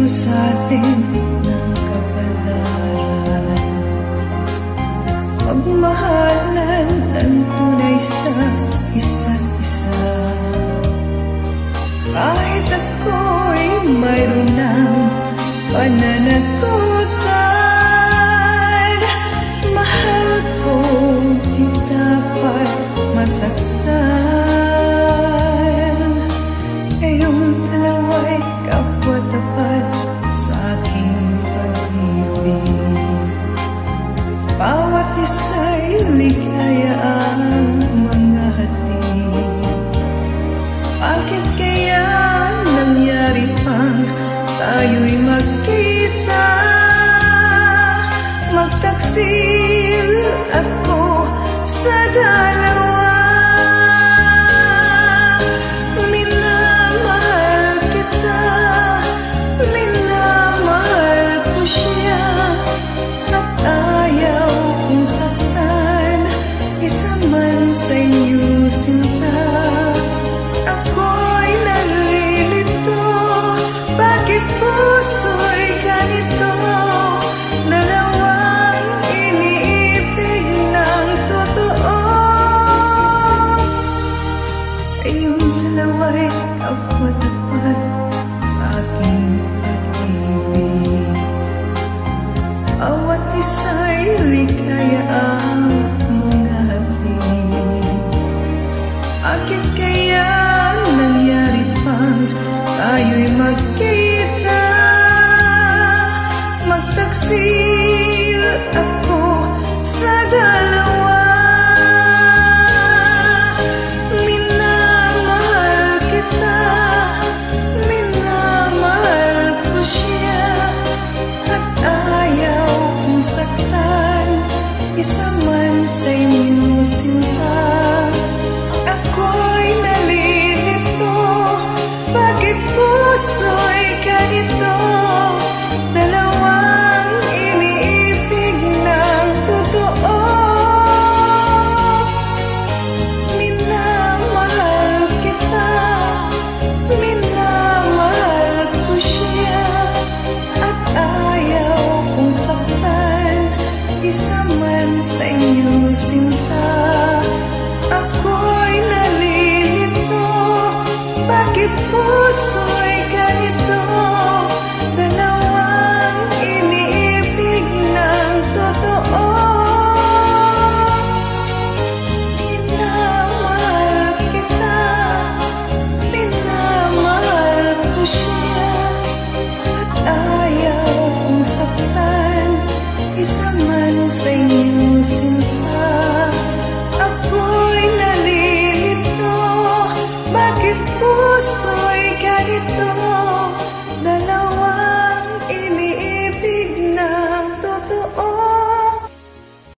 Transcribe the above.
sa atin ng kapalaran. Pagmahalan ang tunay sa isa't isa. Kahit ako'y mayroon ng pananagutan, mahal ko di dapat masaktan. Kayong dalawa'y kapwa-tapat sa aking pag-ibig. Bawat isa'y ligaya ang mga hatid. Bakit kaya nangyari pang tayo'y magkita? Magtaksil ako sa dalawa. Minamahal kita, minamahal ko siya, at ayaw kong saktan isa man sa inyo sinta. Ako'y nalilito, bakit puso'y ganito? Dalawang iniibig ng totoo. Kayong dalawa'y kapwa-tapat sa aking pag-ibig. Bawat isa'y ligaya ang mga hatid. Bakit kaya nangyari pang tayo'y magkita? Magtaksil ako sa dalawa. Minamahal kita, minamahal ko siya, at ayaw kong saktan isa man sa inyo sinta. Ako'y nalilito, bakit puso'y ganito? Dalawang iniibig ng totoo. Minamahal kita, minamahal ko siya, at ayaw kong saktan isa man sa inyo sinta. Ako'y nalilito, bakit puso'y